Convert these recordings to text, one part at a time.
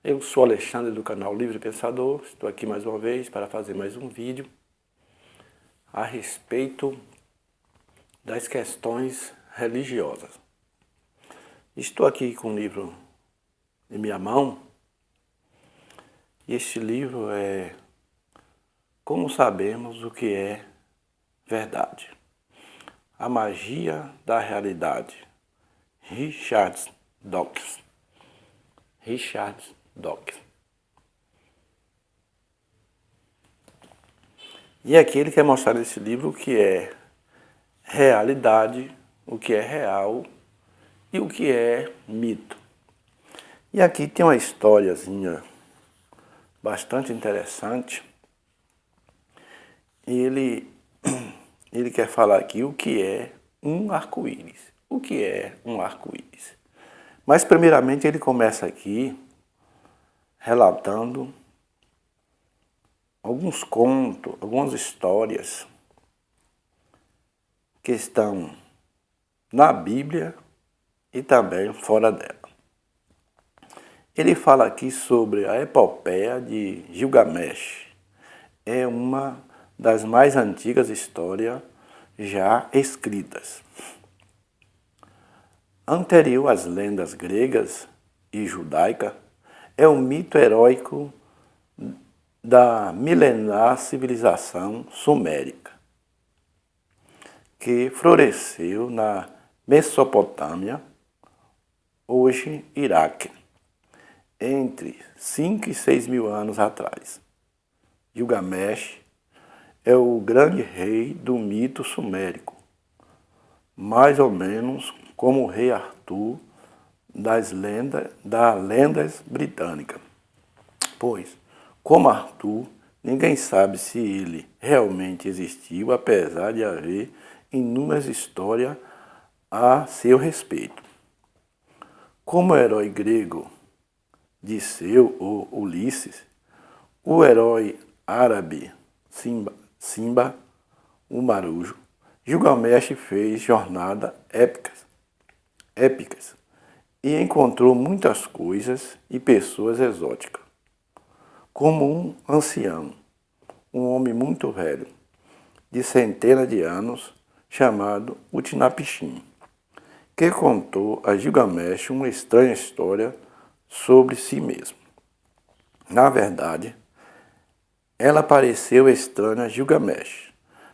Eu sou Alexandre do canal Livre Pensador, estou aqui mais uma vez para fazer mais um vídeo a respeito das questões religiosas. Estou aqui com um livro em minha mão e este livro é Como Sabemos o que é Verdade. A Magia da Realidade, Richard Dawkins. E aqui ele quer mostrar nesse livro o que é realidade, o que é real e o que é mito. E aqui tem uma historiazinha bastante interessante. Ele quer falar aqui o que é um arco-íris. O que é um arco-íris? Mas primeiramente ele começa aqui relatando alguns contos, algumas histórias que estão na Bíblia e também fora dela. Ele fala aqui sobre a epopeia de Gilgamesh. É uma das mais antigas histórias já escritas. Anterior às lendas gregas e judaicas, é um mito heróico da milenar civilização sumérica, que floresceu na Mesopotâmia, hoje Iraque, entre 5 e 6 mil anos atrás. Gilgamesh é o grande rei do mito sumérico, mais ou menos como o rei Arthur das lendas britânicas. Pois, como Arthur, ninguém sabe se ele realmente existiu, apesar de haver inúmeras histórias a seu respeito. Como o herói grego Disseu ou Ulisses, o herói árabe Simba, o Marujo, Gilgamesh fez jornadas épicas e encontrou muitas coisas e pessoas exóticas, como um ancião, um homem muito velho, de centenas de anos, chamado Utnapishtim, que contou a Gilgamesh uma estranha história sobre si mesmo. Na verdade, ela pareceu estranha a Gilgamesh,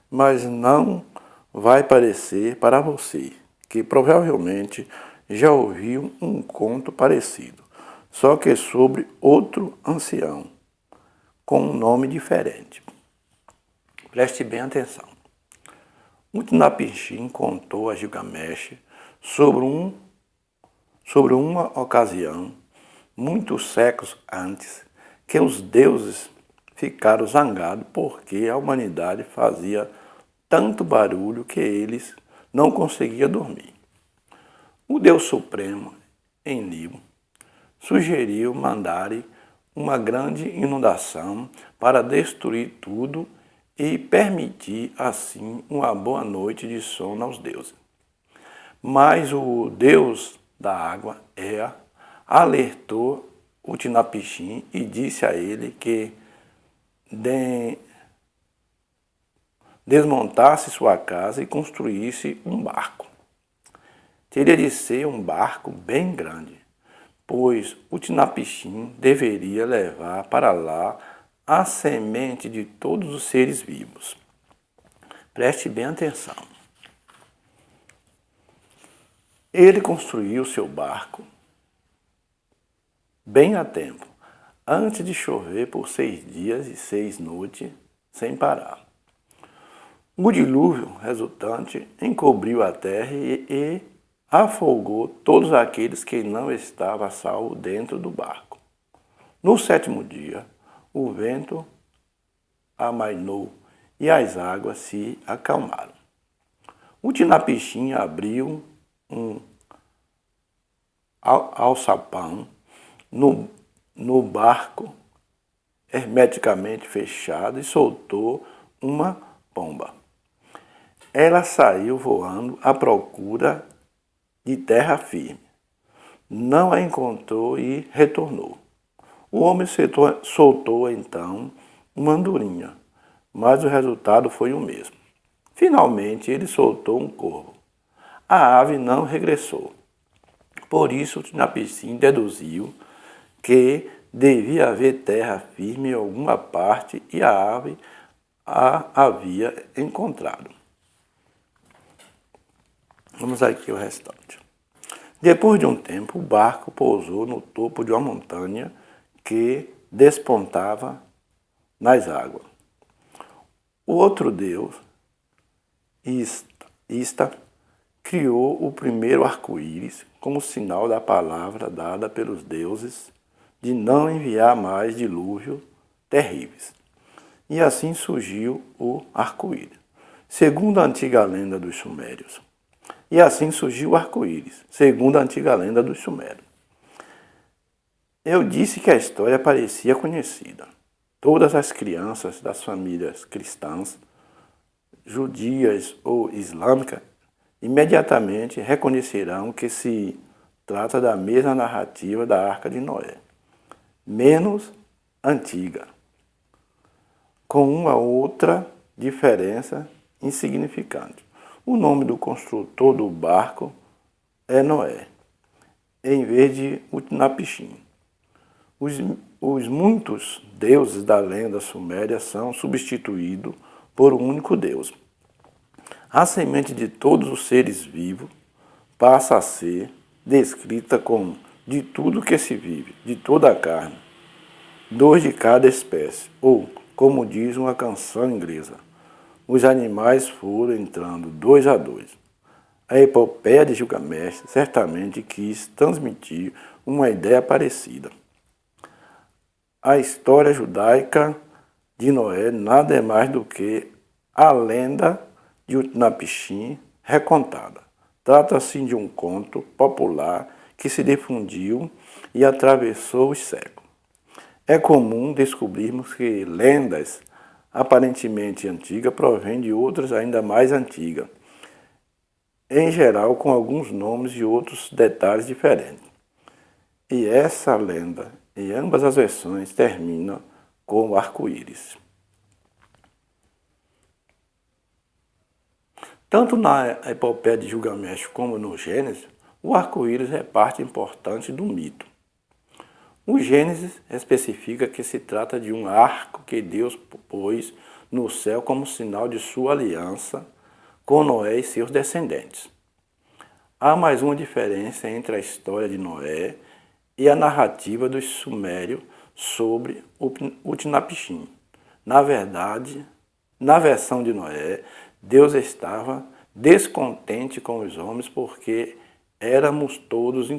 mas não vai parecer para você, que provavelmente já ouviu um conto parecido, só que sobre outro ancião, com um nome diferente. Preste bem atenção. Utnapishtim contou a Gilgamesh sobre uma ocasião, muitos séculos antes, que os deuses ficaram zangados porque a humanidade fazia tanto barulho que eles não conseguiam dormir. O Deus Supremo, Enlil, sugeriu mandarem uma grande inundação para destruir tudo e permitir, assim, uma boa noite de sono aos deuses. Mas o Deus da água, Ea, alertou Utnapishtim e disse a ele que desmontasse sua casa e construísse um barco. Teria de ser um barco bem grande, pois Utnapishtim deveria levar para lá a semente de todos os seres vivos. Preste bem atenção. Ele construiu seu barco bem a tempo, antes de chover por 6 dias e 6 noites sem parar. O dilúvio resultante encobriu a terra e afogou todos aqueles que não estavam a salvo dentro do barco. No 7º dia, o vento amainou e as águas se acalmaram. Utnapishtim abriu um alçapão no barco, hermeticamente fechado, e soltou uma pomba. Ela saiu voando à procura de terra firme. Não a encontrou e retornou. O homem soltou então uma andorinha, mas o resultado foi o mesmo. Finalmente ele soltou um corvo. A ave não regressou. Por isso, Utnapishtim deduziu que devia haver terra firme em alguma parte e a ave a havia encontrado. Vamos aqui o restante. Depois de um tempo, o barco pousou no topo de uma montanha que despontava nas águas. O outro deus, Ista, criou o primeiro arco-íris como sinal da palavra dada pelos deuses de não enviar mais dilúvios terríveis. E assim surgiu o arco-íris, segundo a antiga lenda dos sumérios. E assim surgiu o arco-íris, segundo a antiga lenda dos sumérios. Eu disse que a história parecia conhecida. Todas as crianças das famílias cristãs, judias ou islâmicas, imediatamente reconhecerão que se trata da mesma narrativa da Arca de Noé, menos antiga, com uma outra diferença insignificante. O nome do construtor do barco é Noé, em vez de Utnapishtim. Os muitos deuses da lenda suméria são substituídos por um único Deus. A semente de todos os seres vivos passa a ser descrita como de tudo que se vive, de toda a carne, dois de cada espécie, ou, como diz uma canção inglesa, os animais foram entrando dois a dois. A epopeia de Gilgamesh certamente quis transmitir uma ideia parecida. A história judaica de Noé nada é mais do que a lenda de Utnapishtim recontada. Trata-se de um conto popular que se difundiu e atravessou os séculos. É comum descobrirmos que lendas aparentemente antigas provêm de outras ainda mais antigas, em geral com alguns nomes e outros detalhes diferentes. E essa lenda, em ambas as versões, termina com o arco-íris. Tanto na epopeia de Gilgamesh como no Gênesis, o arco-íris é parte importante do mito. O Gênesis especifica que se trata de um arco que Deus pôs no céu como sinal de sua aliança com Noé e seus descendentes. Há mais uma diferença entre a história de Noé e a narrativa dos sumérios sobre Utnapishtim. Na verdade, na versão de Noé, Deus estava descontente com os homens porque éramos todos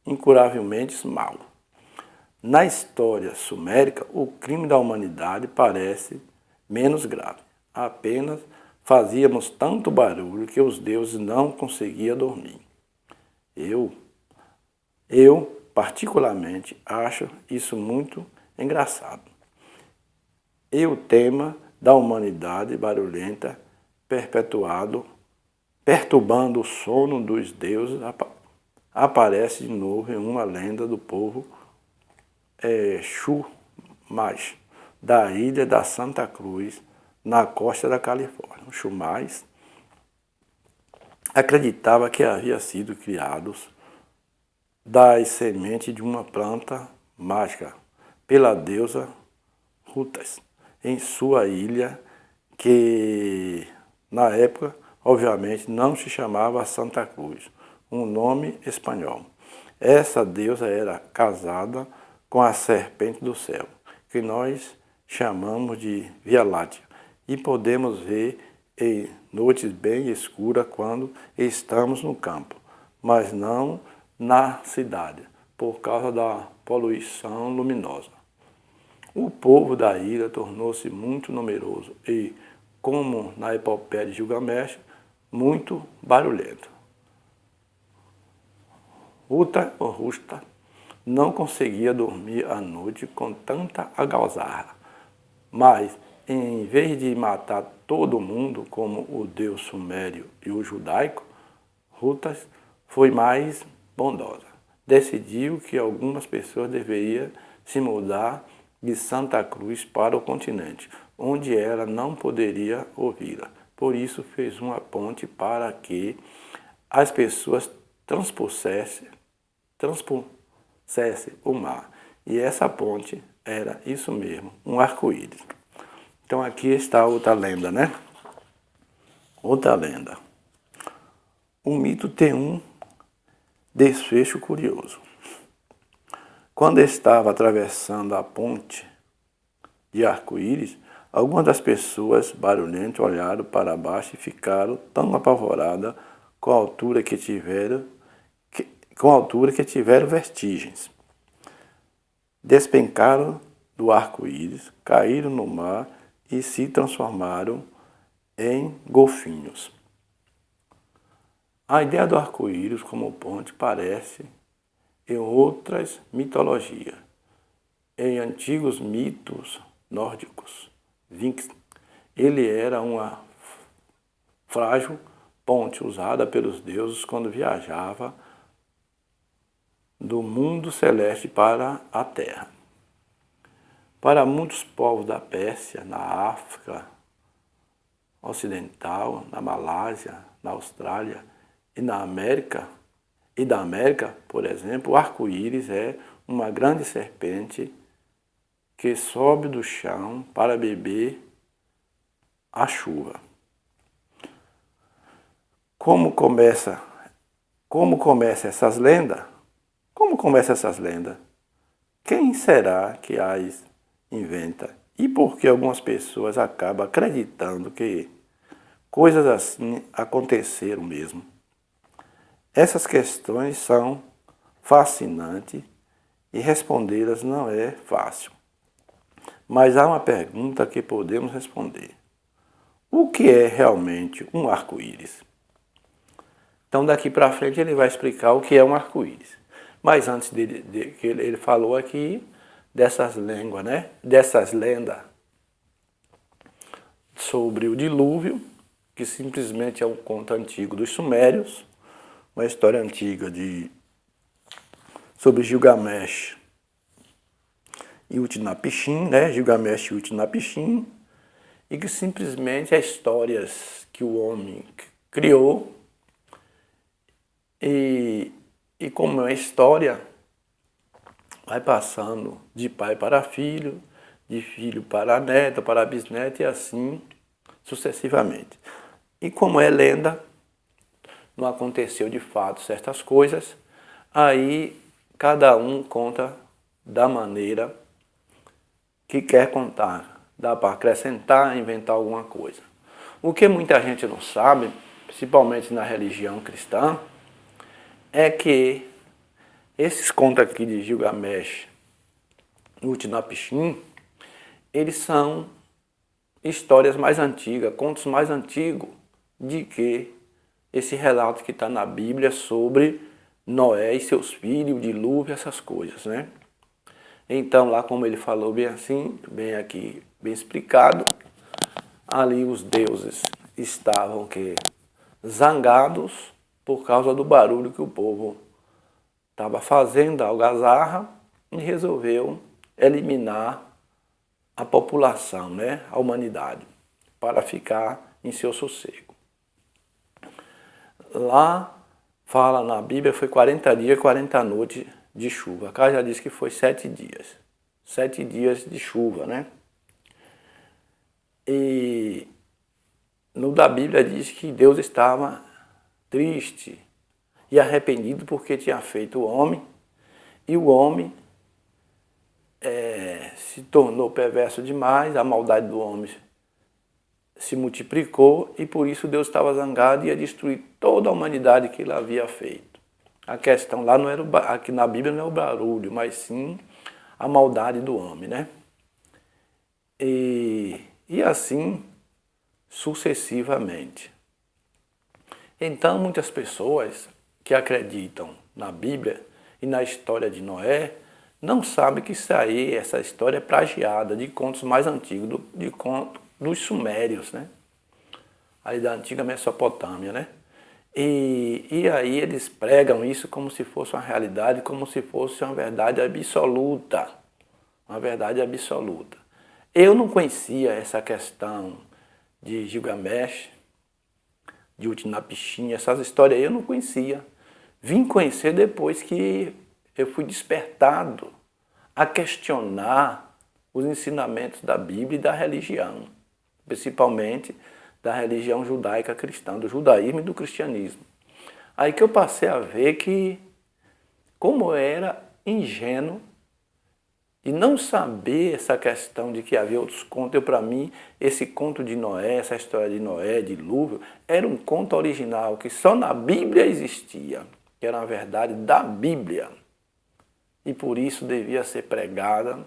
incuravelmente maus. Na história sumérica, o crime da humanidade parece menos grave. Apenas fazíamos tanto barulho que os deuses não conseguiam dormir. Eu particularmente, acho isso muito engraçado. E o tema da humanidade barulhenta perturbando o sono dos deuses, aparece de novo em uma lenda do povo Chumash, da ilha da Santa Cruz, na costa da Califórnia. O Chumash acreditava que havia sido criados das sementes de uma planta mágica pela deusa Rutas, em sua ilha, que na época, obviamente, não se chamava Santa Cruz, um nome espanhol. Essa deusa era casada com a serpente do céu, que nós chamamos de Via Láctea, e podemos ver em noites bem escuras quando estamos no campo, mas não na cidade, por causa da poluição luminosa. O povo da ilha tornou-se muito numeroso e, como na epopeia de Gilgamesh, muito barulhento. Rusta não conseguia dormir à noite com tanta algazarra, mas, em vez de matar todo mundo, como o deus sumério e o judaico, Rutas foi mais bondosa. Decidiu que algumas pessoas deveriam se mudar de Santa Cruz para o continente, onde ela não poderia ouvi-la. Por isso fez uma ponte para que as pessoas transpusessem o mar. E essa ponte era isso mesmo, um arco-íris. Então aqui está outra lenda, né? Outra lenda. O mito tem um desfecho curioso. Quando estava atravessando a ponte de arco-íris, algumas das pessoas barulhentas olharam para baixo e ficaram tão apavoradas com a altura que tiveram vertigens. Despencaram do arco-íris, caíram no mar e se transformaram em golfinhos. A ideia do arco-íris como ponte parece em outras mitologias. Em antigos mitos nórdicos, ele era uma frágil ponte usada pelos deuses quando viajava do mundo celeste para a terra. Para muitos povos da Pérsia, na África Ocidental, na Malásia, na Austrália e da América, por exemplo, o arco-íris é uma grande serpente que sobe do chão para beber a chuva. Como começa essas lendas? Quem será que as inventa? E por que algumas pessoas acabam acreditando que coisas assim aconteceram mesmo? Essas questões são fascinantes e respondê-las não é fácil. Mas há uma pergunta que podemos responder. O que é realmente um arco-íris? Então daqui para frente ele vai explicar o que é um arco-íris. Mas antes que ele falou aqui dessas línguas, né? Dessas lendas sobre o dilúvio, que simplesmente é um conto antigo dos sumérios, uma história antiga sobre Gilgamesh e Utnapishtim, né? Gilgamesh e Utnapishtim, e que simplesmente é histórias que o homem criou e como é uma história, vai passando de pai para filho, de filho para neto, para bisneto e assim sucessivamente. E como é lenda, não aconteceu de fato certas coisas, aí cada um conta da maneira que quer contar. Dá para acrescentar, inventar alguma coisa. O que muita gente não sabe, principalmente na religião cristã, é que esses contos aqui de Gilgamesh e Utnapishtim, eles são histórias mais antigas, contos mais antigos de que esse relato que está na Bíblia sobre Noé e seus filhos, o dilúvio, essas coisas, né? Então, lá como ele falou bem assim, bem aqui, bem explicado, ali os deuses estavam zangados por causa do barulho que o povo estava fazendo, a algazarra, e resolveu eliminar a população, né, a humanidade, para ficar em seu sossego. Lá fala na Bíblia, foi 40 dias, 40 noites de chuva. Cá já diz que foi 7 dias. 7 dias de chuva, né? E no da Bíblia diz que Deus estava triste e arrependido porque tinha feito o homem, e o homem se tornou perverso demais, a maldade do homem se multiplicou e por isso Deus estava zangado e ia destruir toda a humanidade que ele havia feito. A questão lá não era aqui na Bíblia não é o barulho, mas sim a maldade do homem, né? E assim sucessivamente. Então muitas pessoas que acreditam na Bíblia e na história de Noé não sabem que isso aí, essa história é plagiada de contos mais antigos, de contos dos sumérios, né? Aí da antiga Mesopotâmia, né? E aí eles pregam isso como se fosse uma realidade, como se fosse uma verdade absoluta. uma verdade absoluta. Eu não conhecia essa questão de Gilgamesh, de Utnapishtim, essas histórias aí eu não conhecia. Vim conhecer depois que eu fui despertado a questionar os ensinamentos da Bíblia e da religião, principalmente da religião judaica cristã, do judaísmo e do cristianismo. Aí que eu passei a ver que como eu era ingênuo e não saber essa questão de que havia outros contos. Para mim, esse conto de Noé, essa história de Noé, dilúvio, era um conto original que só na Bíblia existia, que era uma verdade da Bíblia. E por isso devia ser pregada.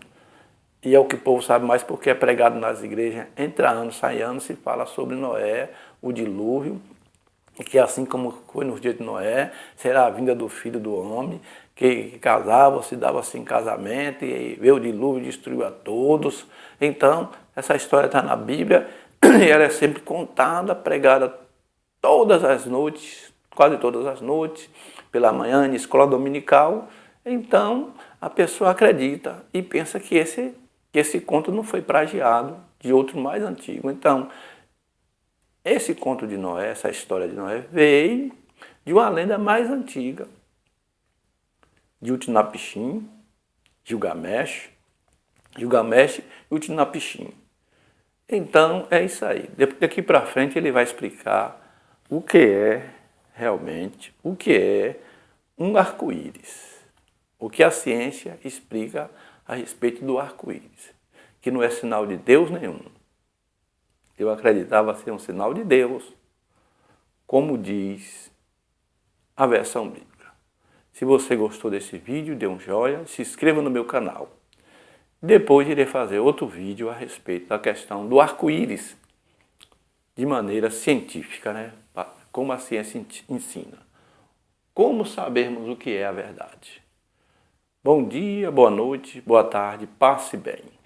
E é o que o povo sabe mais porque é pregado nas igrejas. Entra ano, sai ano, se fala sobre Noé, o dilúvio, e que assim como foi nos dias de Noé, será a vinda do Filho do Homem, que casava, se dava assim casamento, e veio o dilúvio e destruiu a todos. Então, essa história está na Bíblia, e ela é sempre contada, pregada todas as noites, quase todas as noites, pela manhã, em escola dominical. Então, a pessoa acredita e pensa que esse conto não foi plagiado de outro mais antigo. Então, esse conto de Noé, essa história de Noé, veio de uma lenda mais antiga, de Utnapishtim, Gilgamesh e Utnapishtim. Então, é isso aí. Daqui para frente ele vai explicar o que é realmente, o que é um arco-íris. O que a ciência explica a respeito do arco-íris, que não é sinal de Deus nenhum. Eu acreditava ser um sinal de Deus, como diz a versão bíblica. Se você gostou desse vídeo, dê um joinha, se inscreva no meu canal. Depois irei fazer outro vídeo a respeito da questão do arco-íris, de maneira científica, né? Como a ciência ensina. Como sabermos o que é a verdade. Bom dia, boa noite, boa tarde, passe bem.